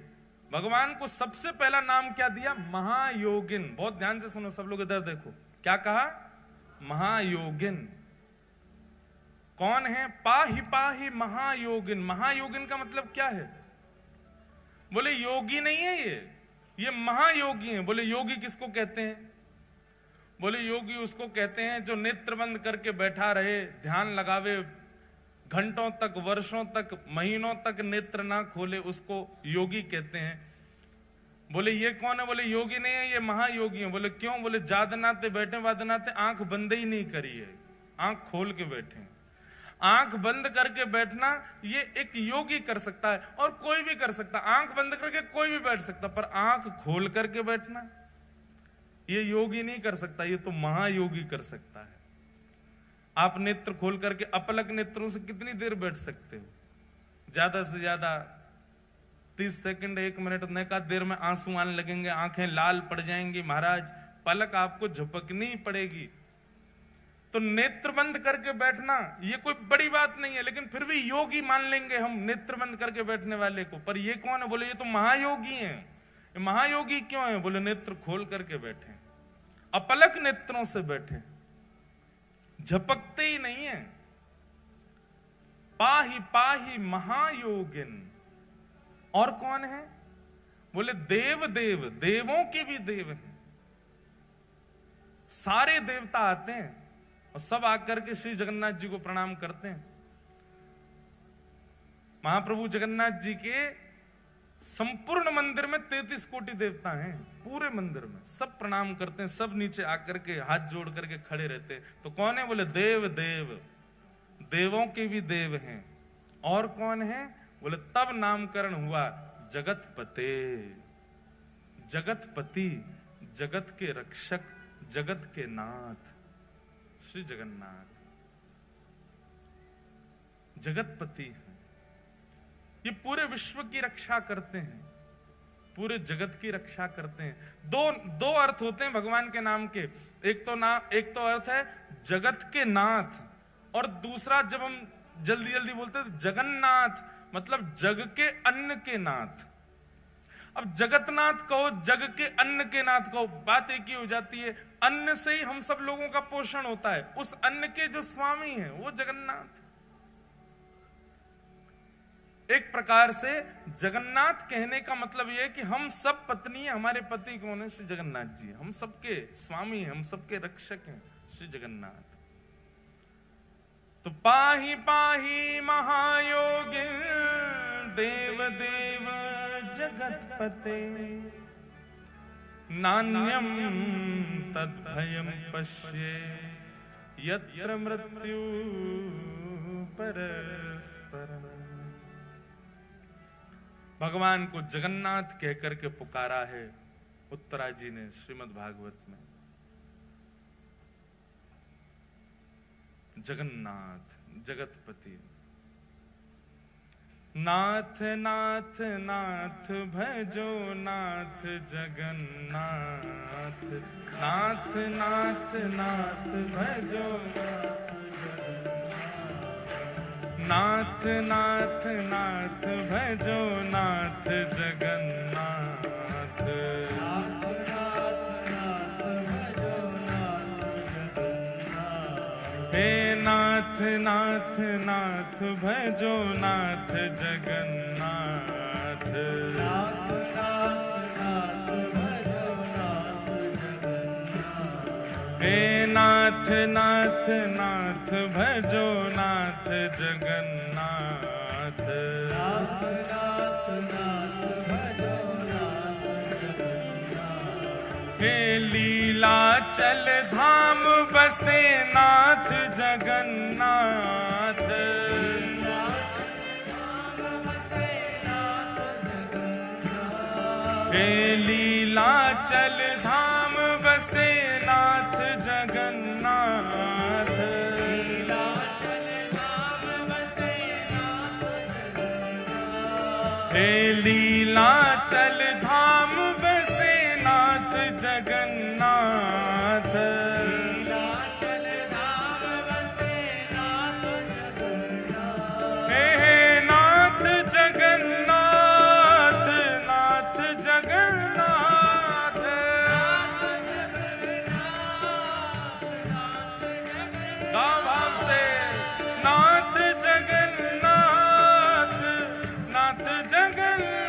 भगवान को सबसे पहला नाम क्या दिया? महायोगिन। बहुत ध्यान से सुनो सब लोग, इधर देखो। क्या कहा? महायोगिन। कौन है? पाहि पाहि महायोगिन। महायोगिन का मतलब क्या है? बोले योगी नहीं है ये महायोगी है। बोले योगी किसको कहते हैं? बोले योगी उसको कहते हैं जो नेत्र बंद करके बैठा रहे, ध्यान लगावे, घंटों तक, वर्षों तक, महीनों तक नेत्र ना खोले, उसको योगी कहते हैं। बोले ये कौन है? बोले योगी नहीं है, ये महायोगी है। बोले क्यों? बोले जादनाते बैठे वादनाते आंख बंद ही नहीं करी है, आंख खोल के बैठे। आंख बंद करके बैठना ये एक योगी कर सकता है और कोई भी कर सकता है। आंख बंद करके कोई भी बैठ सकता, पर आंख खोल करके बैठना ये योगी नहीं कर सकता, ये तो महायोगी कर सकता है। आप नेत्र खोल करके अपलक नेत्रों से कितनी देर बैठ सकते हो? ज्यादा से ज्यादा 30 सेकंड, 1 मिनट। न का देर में आंसू आने लगेंगे, आंखें लाल पड़ जाएंगी महाराज, पलक आपको झपकनी पड़ेगी। तो नेत्र बंद करके बैठना ये कोई बड़ी बात नहीं है, लेकिन फिर भी योगी मान लेंगे हम नेत्र बंद करके बैठने वाले को। पर ये कौन है? बोले ये तो महायोगी हैं। महायोगी क्यों है? बोले नेत्र खोल करके बैठे, अपलक नेत्रों से बैठे, झपकते ही नहीं है। पाही पाही महायोगिन। और कौन है? बोले देव देव, देवों के भी देव हैं। सारे देवता आते हैं और सब आकर के श्री जगन्नाथ जी को प्रणाम करते हैं। महाप्रभु जगन्नाथ जी के संपूर्ण मंदिर में 33 कोटि देवता हैं। पूरे मंदिर में सब प्रणाम करते हैं, सब नीचे आकर के हाथ जोड़ करके खड़े रहते हैं। तो कौन है? बोले देव देव, देवों के भी देव हैं। और कौन है? बोले तब नामकरण हुआ जगतपते, जगतपति, जगत के रक्षक, जगत के नाथ श्री जगन्नाथ जगतपति हैं। ये पूरे विश्व की रक्षा करते हैं, पूरे जगत की रक्षा करते हैं। दो अर्थ होते हैं भगवान के नाम के। एक तो अर्थ है जगत के नाथ, और दूसरा जब हम जल्दी जल्दी बोलते हैं जगन्नाथ, मतलब जग के अन्न के नाथ। अब जगतनाथ कहो, जग के अन्न के नाथ कहो, बात एक ही हो जाती है। अन्न से ही हम सब लोगों का पोषण होता है। उस अन्न के जो स्वामी हैं वो जगन्नाथ। एक प्रकार से जगन्नाथ कहने का मतलब यह है कि हम सब पत्नी है, हमारे पति कौन है? श्री जगन्नाथ जी। हम सबके स्वामी हैं, हम सबके रक्षक हैं श्री जगन्नाथ। तो पाही पाही महायोगी देव देव जगतपते, नान्यम तद्भयम पश्ये यत्र मृत्यु परस्परम। भगवान को जगन्नाथ कहकर के पुकारा है उत्तरा जी ने श्रीमद् भागवत में। जगन्नाथ, जगतपति। नाथ नाथ नाथ भजो नाथ जगन्नाथ, नाथ नाथ नाथ भजो नाथ, नाथ नाथ भजो नाथ जगन्नाथ। हे नाथ नाथ नाथ भजो नाथ जगन्नाथ। हे नाथ नाथ नाथ भजो नाथ जगन्नाथ। हे लीलाचल धाम बसे नाथ जगन्नाथ। हे लीलाचल धाम बसे नाथ जगन्नाथ। हे लीलाचल धाम बसे नाथ जगन्नाथ। हे नाथ जगन्नाथ, नाथ जगन्नाथ। गा भाव से नाथ जगन्नाथ, नाथ जगन्नाथ।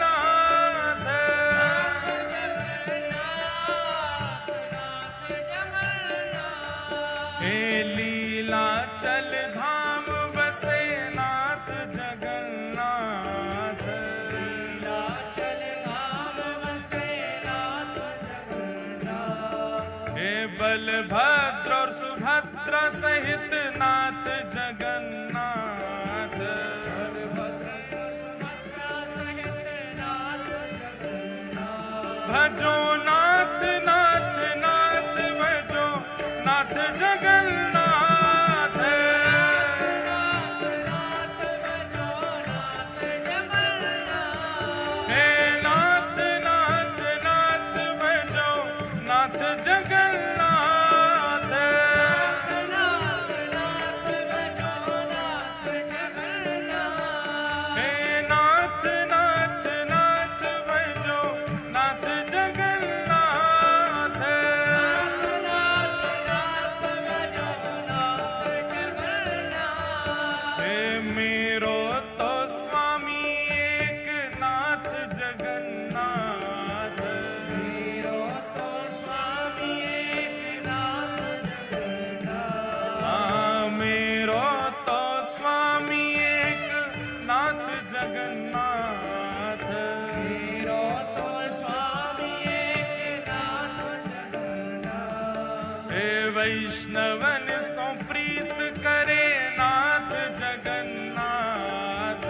नीलाचल धाम बसे नाथ जगन्नाथ, नीलाचल धाम बसे नाथ जगन्नाथ। हे बलभद्र और सुभद्रा सहित नाथ जगन्नाथ, बलभद्र और सुभद्रा सहित नाथ जगन्नाथ। भजो नाथ नाथ नाथ भजो नाथ जगन्नाथ, नाथ भजो नाथ जगन्नाथ। हे नाथ नाथ नाथ भजो नाथ जगन्नाथ, नाथ नाथ भजो नाथ जगन्नाथ। हे नाथ नाथ नाथ भजो नाथ जगन्नाथ, नाथ नाथ नाथ भजो नाथ जगन्नाथ। हे मेरो तो स्वामी एक नाथ जगन्नाथ, मेरो तो स्वामी एक नाथ जगन्नाथ। हाँ मेरो तो स्वामी एक नाथ जगन्नाथ, मेरो तो स्वामी एक नाथ जगन्नाथ। हे वैष्णवन सो प्रीत करे नाथ जगन्नाथ,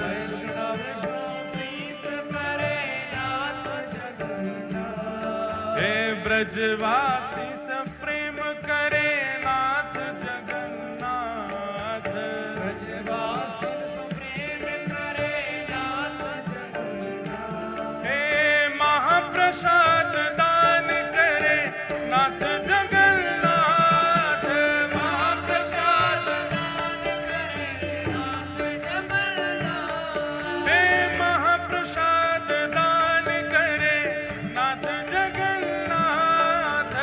वैष्णव सो प्रीत करे नाथ जगन्नाथ। हे ब्रजवासी से प्रेम करे नाथ जगन्नाथ, ब्रजवासी सो प्रेम करे नाथ जगन्नाथ। हे महाप्रसाद दान करे नाथ जगन्नाथ, महाप्रसाद दान करे नाथ जगन्नाथ। हे महाप्रसाद दान करे नाथ जगन्नाथ,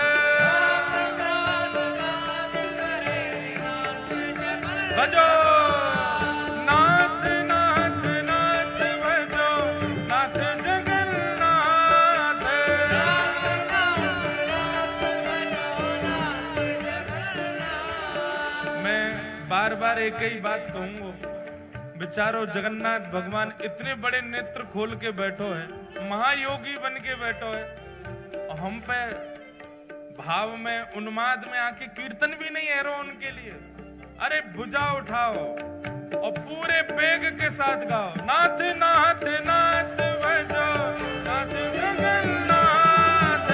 महाप्रसाद दान करे नाथ जगन्नाथ। भजो नाथ नाथ नाथ भजो नाथ जगन्नाथ, नाथ नाथ नाथ भजो नाथ जगन्नाथ। मैं बार बार एक ही बात कहूंगा, बेचारो जगन्नाथ भगवान इतने बड़े नेत्र खोल के बैठो है, महायोगी बन के बैठो है, और हम पे भाव में उन्माद में आके कीर्तन भी नहीं है रो उनके लिए। अरे भुजा उठाओ और पूरे बेग के साथ गाओ, नाथ नाथ नाथ भजो नाथ जगन्नाथ,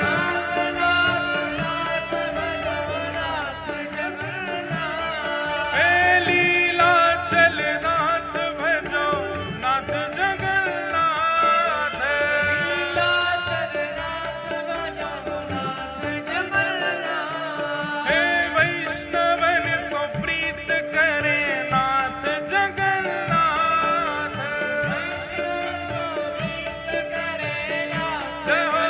नाथ नाथ नाथ भजो नाथ जगन्नाथ। हे लीलाचल नाथ भजो नाथ जगन्नाथ, लीलाचल नाथ भजो नाथ जगन्नाथ। हे वैष्णवन सो प्रीत करे नाथ जगन्नाथ, वैष्णव सो प्रीत करे नाथ जय हो।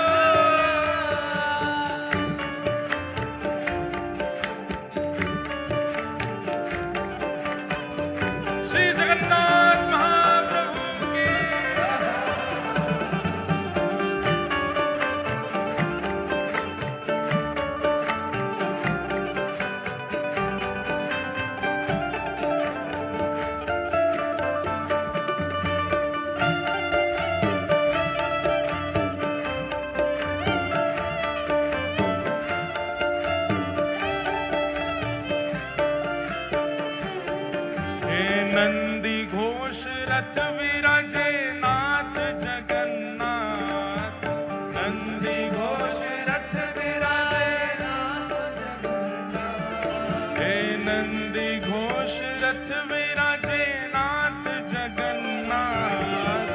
श्री जगन्नाथ महाप्रभु की हे नंदी घोष रथ विराजे नाथ जगन्नाथ, नंदी घोष रथ विराजे नाथ जगन्नाथ। हे नंदी घोष रथ विराजे नाथ जगन्नाथ,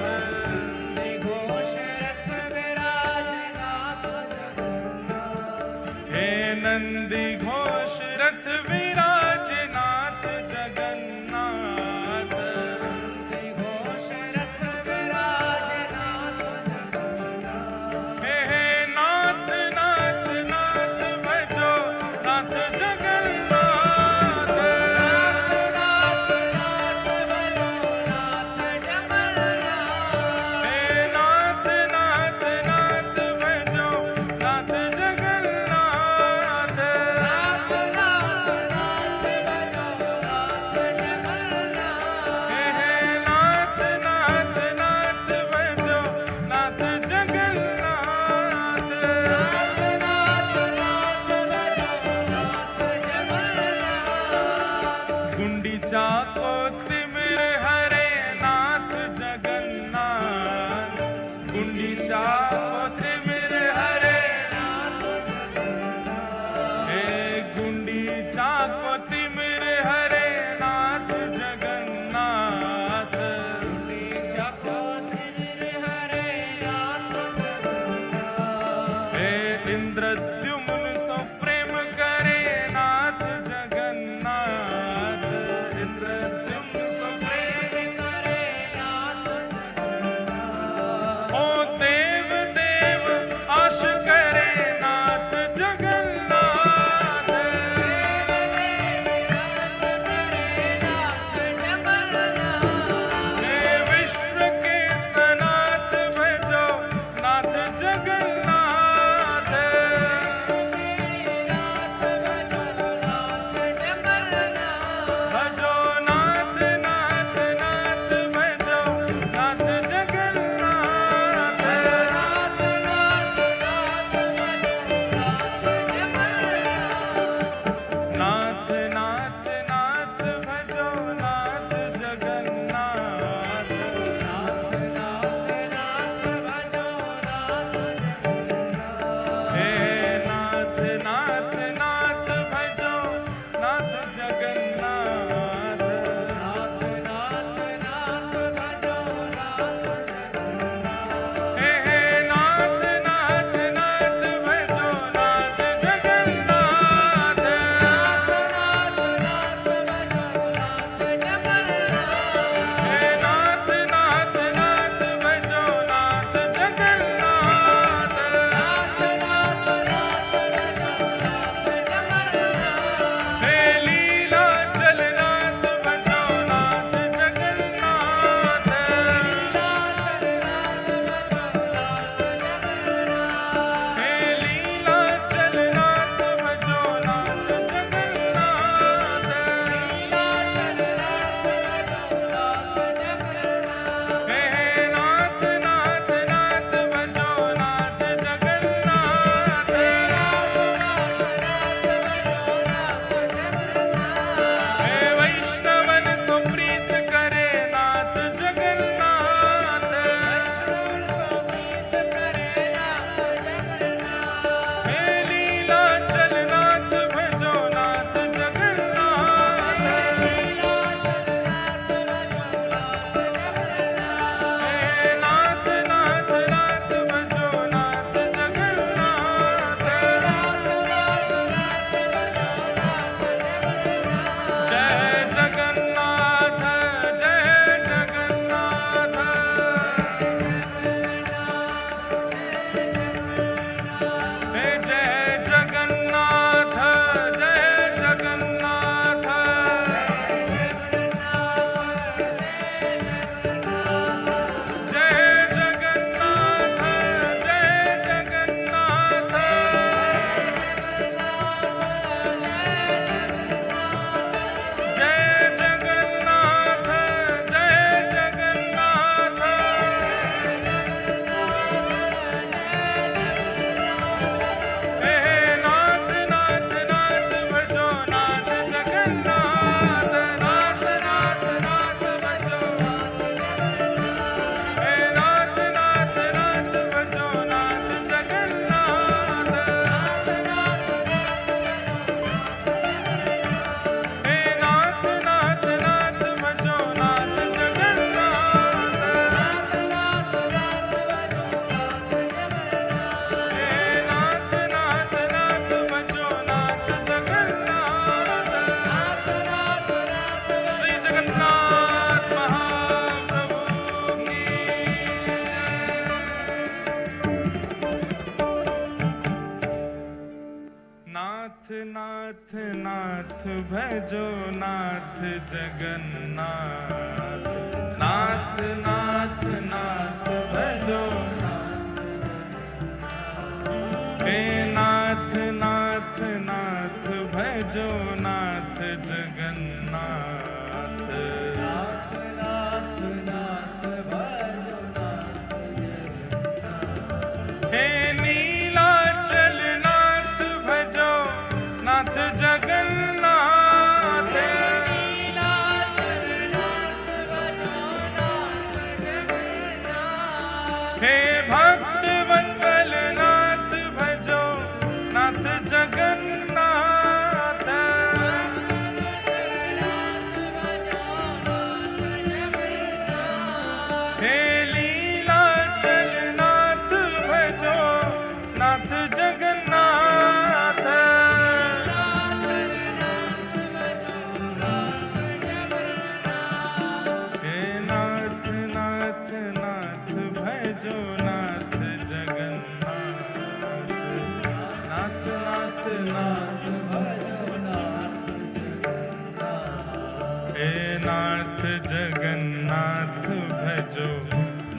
घोष रथ विराजे नाथ जगन्नाथ। हे नंदी घोष रथ विराजे नाथ जगन्नाथ, घोष रथ विराजे नाथ जगन्नाथ। हे नाथ नाथ नाथ भजो नाथ जगन्नाथ, नाथ नाथ नाथ गुंडीचा को तिमिर हरे नाथ जगन्नाथ, गुंडीचा को तिमिर हरे हे गुंडीचा को तिमिर हरे नाथ जगन्नाथ, गुंडीचा को तिमिर हरे नाथ हे इंद्रद्युम्न सो प्रेम करे नाथ जगन्नाथ, इंद्रद्युम्न सो प्रेम करे नाथ ओ देव देव आश करे नाथ जगन्नाथ, हे विश्व के सनाथ भजो नाथ जगन्नाथ, भजो नाथ नाथ नाथ भजो नाथ जगन्नाथ, नाथ नाथ नाथ भजो नाथ जगन्नाथ, हे नाथ नाथ नाथ भजो नाथ जगन्नाथ, हे नाथ नाथ नाथ भजो नाथ जगन्नाथ, हे नाथ नाथ नाथ भजो नाथ जगन्नाथ, हे लीला चलनाथ भजो नाथ जगन्नाथ, हे लीला चलनाथ भजो नाथ जगन्नाथ, हे नाथ नाथ नाथ भजो नाथ जगन्नाथ, हे वैष्णवन सो प्रीत करे नाथ जगन्नाथ, हे लीला चलनाथ भजो नाथ जगन्नाथ, हे नाथ नाथ नाथ भजो नाथ जगन्नाथ, जय जगन्नाथ जय जगन्नाथ, हे जय जगन्नाथ जय जगन्नाथ, जय जगन्नाथ जय जगन्नाथ, जय जगन्नाथ जय जगन्नाथ, हे नाथ नाथ नाथ भजो नाथ जगन्नाथ, नाथ नाथ नाथ भजो, हे नाथ नाथ नाथ भजो नाथ जगन्नाथ, हे नाथ नाथ नाथ भजो नाथ जगन्नाथ, हे नाथ नाथ नाथ भजो नाथ जगन्नाथ, श्री जगन्नाथ महाप्रभु की नाथ नाथ नाथ भजो नाथ जगन्नाथ, नाथ नाथ नाथ भजो, हे नाथ नाथ नाथ भजो नाथ जगन्नाथ, हे नीलाचल नाथ भजो नाथ जगन्नाथ, नीला हे नाथ जगन्नाथ भजो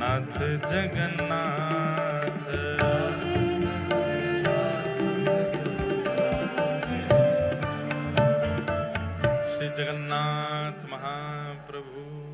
नाथ जगन्नाथ। श्री जगन्नाथ महाप्रभु